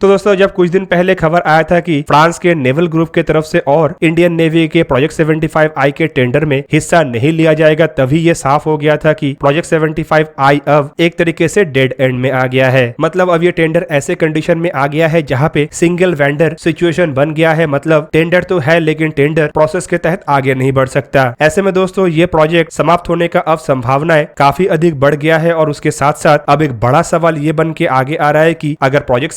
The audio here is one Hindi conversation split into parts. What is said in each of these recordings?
तो दोस्तों जब कुछ दिन पहले खबर आया था कि फ्रांस के नेवल ग्रुप के तरफ से और इंडियन नेवी के प्रोजेक्ट 75I के टेंडर में हिस्सा नहीं लिया जाएगा, तभी ये साफ हो गया था कि प्रोजेक्ट 75I अब एक तरीके से डेड एंड में आ गया है। मतलब अब ये टेंडर ऐसे कंडीशन में आ गया है जहां पे सिंगल वेंडर सिचुएशन बन गया है। मतलब टेंडर तो है लेकिन टेंडर प्रोसेस के तहत आगे नहीं बढ़ सकता। ऐसे में दोस्तों ये प्रोजेक्ट समाप्त होने का अब संभावनाएं काफी अधिक बढ़ गया है और उसके साथ साथ अब एक बड़ा सवाल ये बन के आगे आ रहा है कि अगर प्रोजेक्ट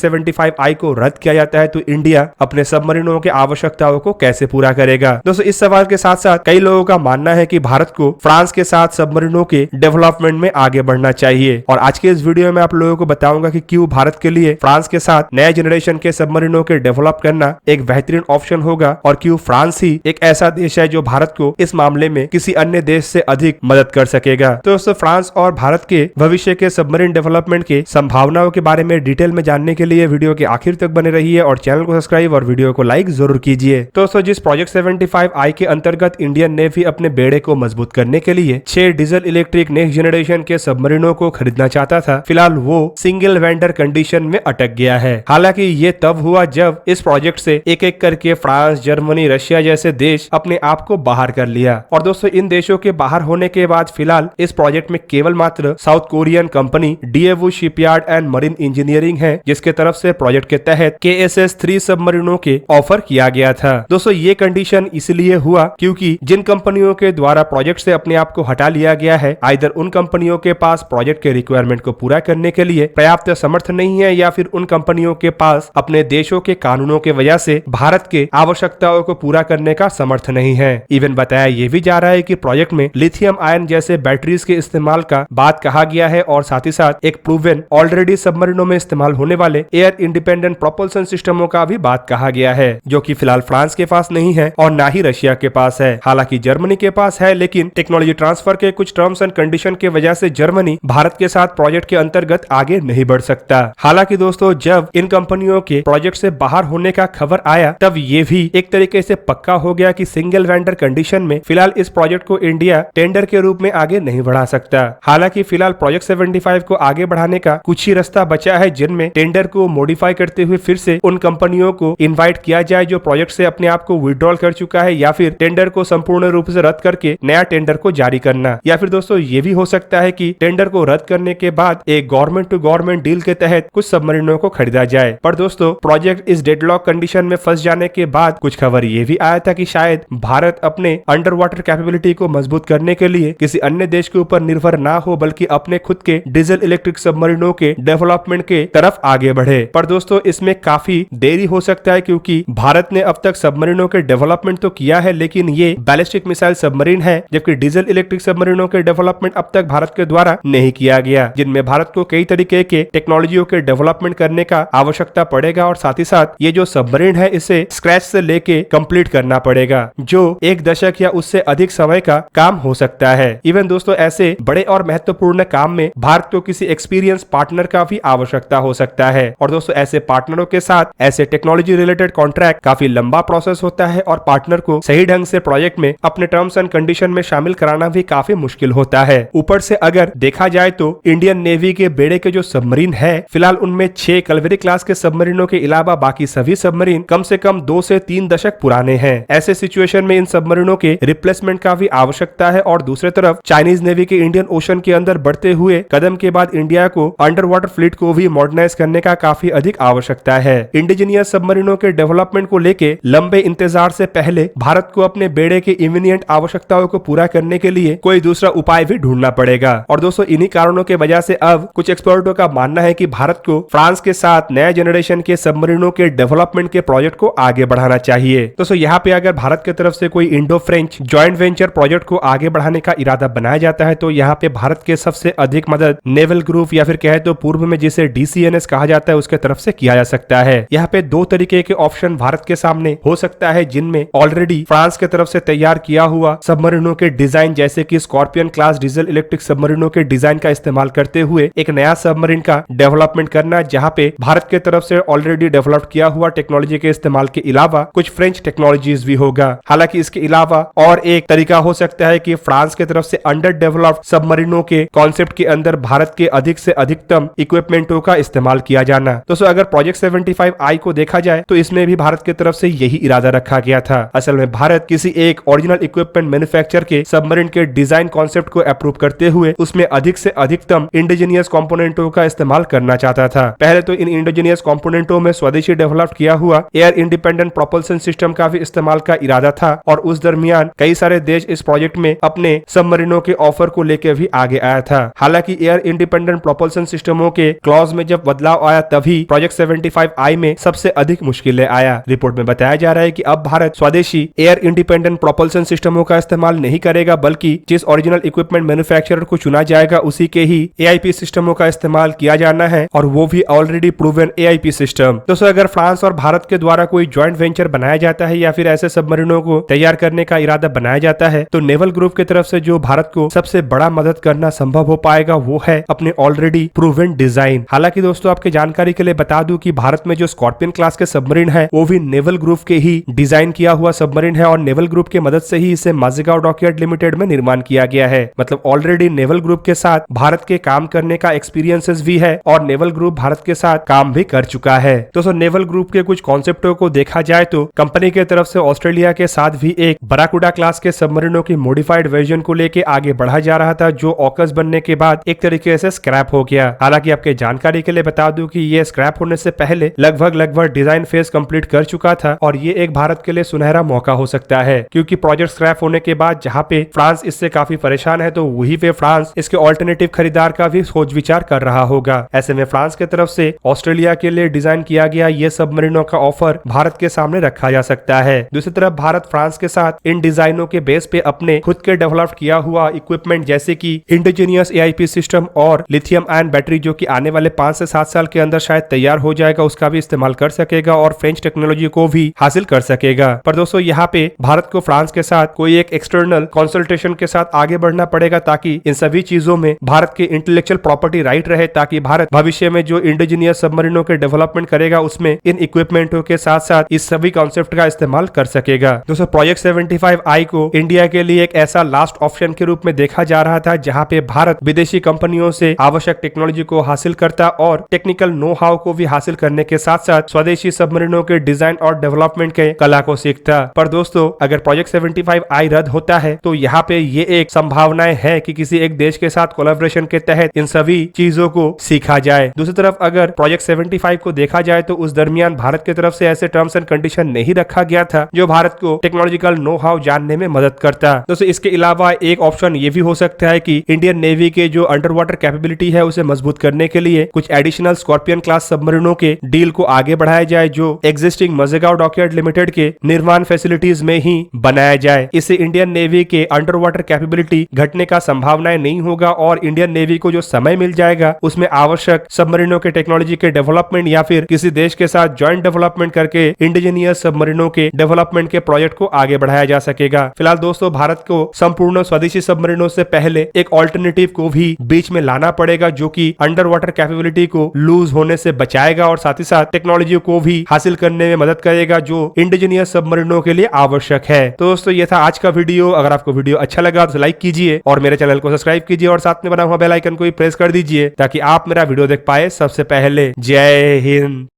75I को रद्द किया जाता है तो इंडिया अपने सबमरीनों की आवश्यकताओं को कैसे पूरा करेगा। दोस्तों इस सवाल के साथ साथ कई लोगों का मानना है कि भारत को फ्रांस के साथ सबमरीनों के डेवलपमेंट में आगे बढ़ना चाहिए। और आज के इस वीडियो में आप लोगों को बताऊंगा कि क्यों भारत के लिए फ्रांस के साथ नए जनरेशन के सबमरीनों के डेवलप करना एक बेहतरीन ऑप्शन होगा और क्यों फ्रांस ही एक ऐसा देश है जो भारत को इस मामले में किसी अन्य देश से अधिक मदद कर सकेगा। तो दोस्तों फ्रांस और भारत के भविष्य के सबमरीन डेवलपमेंट के संभावनाओं के बारे में डिटेल में जानने के लिए वीडियो के आखिर तक बने रहिए और चैनल को सब्सक्राइब और वीडियो को लाइक जरूर कीजिए। तो दोस्तों जिस प्रोजेक्ट 75I के अंतर्गत इंडियन नेवी अपने बेड़े को मजबूत करने के लिए 6 डीजल इलेक्ट्रिक नेक्स्ट जनरेशन के सबमरीनों को खरीदना चाहता था, फिलहाल वो सिंगल वेंडर कंडीशन में अटक गया है। हालांकि ये तब हुआ जब इस प्रोजेक्ट से एक एक करके फ्रांस, जर्मनी, रशिया जैसे देश अपने आप को बाहर कर लिया। और दोस्तों इन देशों के बाहर होने के बाद फिलहाल इस प्रोजेक्ट में केवल मात्र South Korean company Daewoo shipyard and marine engineering है जिसके तरफ से प्रोजेक्ट के तहत KSS-3 सबमरीनों के ऑफर किया गया था। दोस्तों ये कंडीशन इसलिए हुआ क्योंकि जिन कंपनियों के द्वारा प्रोजेक्ट से अपने आप को हटा लिया गया है, आइदर उन कंपनियों के पास प्रोजेक्ट के रिक्वायरमेंट को पूरा करने के लिए पर्याप्त समर्थ नहीं है या फिर उन कंपनियों के पास अपने देशों के कानूनों के वजह से भारत के आवश्यकताओं को पूरा करने का समर्थ नहीं है। इवन बताया ये भी जा रहा है कि प्रोजेक्ट में लिथियम आयन जैसे बैटरीज के इस्तेमाल का बात कहा गया है और साथ ही साथ एक प्रूवन ऑलरेडी सबमरीनों में इस्तेमाल होने वाले एयर इंडिपेंडेंट प्रोपल्सन सिस्टमों का भी बात कहा गया है, जो कि फिलहाल फ्रांस के पास नहीं है और ना ही रशिया के पास है। हालांकि जर्मनी के पास है, लेकिन टेक्नोलॉजी ट्रांसफर के कुछ टर्म्स एंड कंडीशन के वजह से जर्मनी भारत के साथ प्रोजेक्ट के अंतर्गत आगे नहीं बढ़ सकता। हालांकि दोस्तों जब इन कंपनियों के प्रोजेक्ट से बाहर होने का खबर आया तब ये भी एक तरीके से पक्का हो गया कि सिंगल वेंडर कंडीशन में फिलहाल इस प्रोजेक्ट को इंडिया टेंडर के रूप में आगे नहीं बढ़ा सकता। हालांकि फिलहाल प्रोजेक्ट 75 को आगे बढ़ाने का कुछ ही रास्ता बचा है, जिनमें टेंडर को मॉडिफाई करते हुए फिर से उन कंपनियों को इनवाइट किया जाए जो प्रोजेक्ट से अपने आप को विड्रॉल कर चुका है, या फिर टेंडर को संपूर्ण रूप से रद्द करके नया टेंडर को जारी करना, या फिर दोस्तों ये भी हो सकता है कि टेंडर को रद्द करने के बाद एक गवर्नमेंट टू गवर्नमेंट डील के तहत कुछ सबमरीनों को खरीदा जाए। पर दोस्तों प्रोजेक्ट इस डेडलॉक कंडीशन में फंस जाने के बाद कुछ खबर ये भी आया था कि शायद भारत अपने अंडर वाटर कैपेबिलिटी को मजबूत करने के लिए किसी अन्य देश के ऊपर निर्भर ना हो, बल्कि अपने खुद के डीजल इलेक्ट्रिक सबमरीनों के डेवलपमेंट के तरफ आगे बढ़े। पर दोस्तों इसमें काफी देरी हो सकता है क्योंकि भारत ने अब तक सबमरीनों के डेवलपमेंट तो किया है, लेकिन ये बैलिस्टिक मिसाइल सबमरीन है, जबकि डीजल इलेक्ट्रिक सबमरीनों के डेवलपमेंट अब तक भारत के द्वारा नहीं किया गया, जिनमें भारत को कई तरीके के टेक्नोलॉजियों के डेवलपमेंट करने का आवश्यकता पड़ेगा और साथ ही साथ ये जो सबमरीन है इसे स्क्रैच से लेके कंप्लीट करना पड़ेगा, जो 1 दशक या उससे अधिक समय का काम हो सकता है। इवन दोस्तों ऐसे बड़े और महत्वपूर्ण काम में भारत को किसी एक्सपीरियंस पार्टनर का भी आवश्यकता हो सकता है। और दोस्तों ऐसे पार्टनरों के साथ ऐसे टेक्नोलॉजी रिलेटेड कॉन्ट्रैक्ट काफी लंबा प्रोसेस होता है और पार्टनर को सही ढंग से प्रोजेक्ट में अपने टर्म्स एंड कंडीशन में शामिल कराना भी काफी मुश्किल होता है। ऊपर से अगर देखा जाए तो इंडियन नेवी के बेड़े के जो सबमरीन है फिलहाल उनमें 6 कलवेरी क्लास के सबमरीनों के अलावा बाकी सभी सबमरीन कम से कम 2 से 3 दशक पुराने हैं। ऐसे सिचुएशन में इन सबमरीनों के रिप्लेसमेंट का भी आवश्यकता है और दूसरी तरफ चाइनीज नेवी के इंडियन ओशन के अंदर बढ़ते हुए कदम के बाद इंडिया को अंडर वाटर फ्लीट को भी मॉडर्नाइज करने का काफी अधिक आवश्यकता है। इंडिजीनियस सबमरीनों के डेवलपमेंट को लेके लंबे इंतजार से पहले भारत को अपने बेड़े के इमीडिएट आवश्यकताओं को पूरा करने के लिए कोई दूसरा उपाय भी ढूंढना पड़ेगा। और दोस्तों इन्हीं कारणों के वजह से अब कुछ एक्सपर्टों का मानना है कि भारत को फ्रांस के साथ नए जनरेशन के सबमरीनों के डेवलपमेंट के प्रोजेक्ट को आगे बढ़ाना चाहिए। दोस्तों यहाँ पे अगर भारत की तरफ से कोई Indo French joint venture project को आगे बढ़ाने का इरादा बनाया जाता है तो यहाँ पे भारत के सबसे अधिक मदद नेवल ग्रुप या फिर कहे तो पूर्व में जिसे DCNS कहा जाता है उसके तरफ से किया जा सकता है। यहाँ पे 2 तरीके के ऑप्शन भारत के सामने हो सकता है, जिनमें ऑलरेडी फ्रांस के तरफ से तैयार किया हुआ सबमरीनों के डिजाइन जैसे कि स्कॉर्पियन क्लास डीजल इलेक्ट्रिक सबमरीनों के डिजाइन का इस्तेमाल करते हुए एक नया सबमरीन का डेवलपमेंट करना, जहाँ पे भारत के तरफ से ऑलरेडी डेवलप किया हुआ टेक्नोलॉजी के इस्तेमाल के अलावा कुछ फ्रेंच टेक्नोलॉजीज भी होगा। हालांकि इसके अलावा और एक तरीका हो सकता है कि फ्रांस के तरफ से अंडर डेवलप्ड सबमरीनों के कॉन्सेप्ट के अंदर भारत के अधिक से अधिकतम इक्विपमेंटों का इस्तेमाल किया जाना। दोस्तों अगर प्रोजेक्ट 75I को देखा जाए तो इसमें भी भारत की तरफ से यही इरादा रखा गया था। असल में भारत किसी एक ओरिजिनल इक्विपमेंट मैन्युफैक्चर के सबमरीन के डिजाइन कॉन्सेप्ट को अप्रूव करते हुए उसमें अधिक से अधिकतम इंडिजीनियस कंपोनेंटों का इस्तेमाल करना चाहता था। पहले तो इन इंडिजीनियस कंपोनेंटों में स्वदेशी डेवलप किया हुआ एयर इंडिपेंडेंट प्रोपल्सन सिस्टम का भी इस्तेमाल का इरादा था और उस दरमियान कई सारे देश इस प्रोजेक्ट में अपने सबमरीनों के ऑफर को लेकर भी आगे आया था। हालांकि एयर इंडिपेंडेंट प्रोपल्सन सिस्टमों के क्लॉज में जब बदलाव आया तभी प्रोजेक्ट 75I में सबसे अधिक मुश्किलें आया। रिपोर्ट में बताया जा रहा है कि अब भारत स्वदेशी एयर इंडिपेंडेंट प्रोपल्सन सिस्टमों का इस्तेमाल नहीं करेगा, बल्कि जिस ओरिजिनल इक्विपमेंट मैन्युफैक्चरर को चुना जाएगा उसी के ही AIP सिस्टमों का इस्तेमाल किया जाना है और वो भी ऑलरेडी प्रूवन AIP सिस्टम। दोस्तों, अगर फ्रांस और भारत के द्वारा कोई ज्वाइंट वेंचर बनाया जाता है या फिर ऐसे सबमरीनों को तैयार करने का इरादा बनाया जाता है तो नेवल ग्रुप की तरफ से जो भारत को सबसे बड़ा मदद करना संभव हो पाएगा वो है अपने ऑलरेडी प्रूवन डिजाइन। हालांकि दोस्तों, आपकी जानकारी के लिए बता दूं कि भारत में जो स्कॉर्पियन क्लास के सबमरीन है वो भी नेवल ग्रुप के ही डिजाइन किया हुआ सबमरीन है और नेवल ग्रुप की मदद से ही इसे माज़गाओ डॉकयार्ड लिमिटेड में निर्माण किया गया है। मतलब ऑलरेडी नेवल ग्रुप के साथ भारत के काम करने का एक्सपीरियंसेस भी है और नेवल ग्रुप भारत के साथ काम भी कर चुका है। दोस्तों, नेवल ग्रुप के कुछ कॉन्सेप्टों को देखा जाए तो कंपनी की तरफ से ऑस्ट्रेलिया के साथ भी एक बराकुडा क्लास के सबमरीनों की मॉडिफाइड वर्जन को लेके आगे बढ़ा जा रहा था, जो ऑकस बनने के बाद एक तरीके से स्क्रैप हो गया। हालांकि आपके जानकारी के लिए बता दूं कि ये स्क्रैप होने से पहले लगभग डिजाइन फेज कंप्लीट कर चुका था और ये एक भारत के लिए सुनहरा मौका हो सकता है, क्योंकि प्रोजेक्ट स्क्रैप होने के बाद जहां पे फ्रांस इससे काफी परेशान है तो वहीं पे फ्रांस इसके ऑल्टरनेटिव खरीदार का भी सोच विचार कर रहा होगा। ऐसे में फ्रांस की तरफ से ऑस्ट्रेलिया के लिए डिजाइन किया गया ये सबमरीनों का ऑफर भारत के सामने रखा जा सकता है। दूसरी तरफ भारत फ्रांस के साथ इन डिजाइनों के बेस पे अपने खुद के डेवलप किया हुआ इक्विपमेंट जैसे कि इंडिजीनियस AIP सिस्टम और लिथियम आयन बैटरी जो कि आने वाले 5 से 7 साल के अंदर शायद तैयार हो जाएगा, उसका भी इस्तेमाल कर सकेगा और फ्रेंच टेक्नोलॉजी को भी हासिल कर सकेगा। पर दोस्तों, यहाँ पे भारत को फ्रांस के साथ कोई एक एक्सटर्नल कंसल्टेशन के साथ आगे बढ़ना पड़ेगा ताकि इन सभी चीजों में भारत की इंटेलेक्चुअल प्रॉपर्टी राइट रहे, ताकि भारत भविष्य में जो इंडिजीनियस सबमरीनों के डेवलपमेंट करेगा उसमें इन इक्विपमेंटों के साथ साथ इस सभी कॉन्सेप्ट का इस्तेमाल कर सकेगा। दोस्तों, प्रोजेक्ट 75I को इंडिया के लिए एक ऐसा लास्ट ऑप्शन के रूप में देखा जा रहा था जहां पे भारत विदेशी कंपनियों से आवश्यक टेक्नोलॉजी को हासिल करता और टेक्निकल नो हाउ को भी हासिल करने के साथ साथ स्वदेशी सबमरीनों के डिजाइन और डेवलपमेंट के कला को सीखता। पर दोस्तों, अगर प्रोजेक्ट 75I रद्द होता है तो यहाँ पे ये एक संभावनाएं है कि किसी एक देश के साथ कोलैबोरेशन के तहत इन सभी चीजों को सीखा जाए। दूसरी तरफ अगर प्रोजेक्ट 75 को देखा जाए तो उस दरमियान भारत की तरफ से ऐसे टर्म्स एंड कंडीशन नहीं रखा गया था जो भारत को टेक्नोलॉजिकल नो हाउ जानने में मदद करता। दोस्तों, इसके अलावा एक ऑप्शन ये भी हो सकता है कि इंडियन नेवी के जो अंडर वाटर कैपेबिलिटी है उसे मजबूत करने के लिए कुछ एडिशनल स्कॉर्पियन क्लास सबमरीनों के डील को आगे बढ़ाया जाए जो एग्जिस्टिंग माज़गाओ डॉकयार्ड लिमिटेड के निर्माण फैसिलिटीज में ही बनाया जाए। इससे इंडियन नेवी के अंडर वाटर कैपेबिलिटी घटने का संभावनाएं नहीं होगा और इंडियन नेवी को जो समय मिल जाएगा उसमें आवश्यक सबमरीनों के टेक्नोलॉजी के डेवलपमेंट या फिर किसी देश के साथ ज्वाइंट डेवलपमेंट करके इंडिजीनियस सबमरीनों के डेवलपमेंट के प्रोजेक्ट को आगे बढ़ाया जा सकेगा। फिलहाल दोस्तों, भारत को संपूर्ण स्वदेशी सबमरीनों से पहले एक ऑल्टरनेटिव को भी बीच में लाना पड़ेगा जो कि अंडर वाटर कैपेबिलिटी को लूज होने से बचाएगा और साथ ही साथ टेक्नोलॉजी को भी हासिल करने में मदद करेगा जो इंडिजीनियस सबमरीनों के लिए आवश्यक है। तो दोस्तों, ये था आज का वीडियो। अगर आपको वीडियो अच्छा लगा तो लाइक कीजिए और मेरे चैनल को सब्सक्राइब कीजिए और साथ में बना हुआ बेल आइकन को भी प्रेस कर दीजिए ताकि आप मेरा वीडियो देख पाए सबसे पहले। जय हिंद।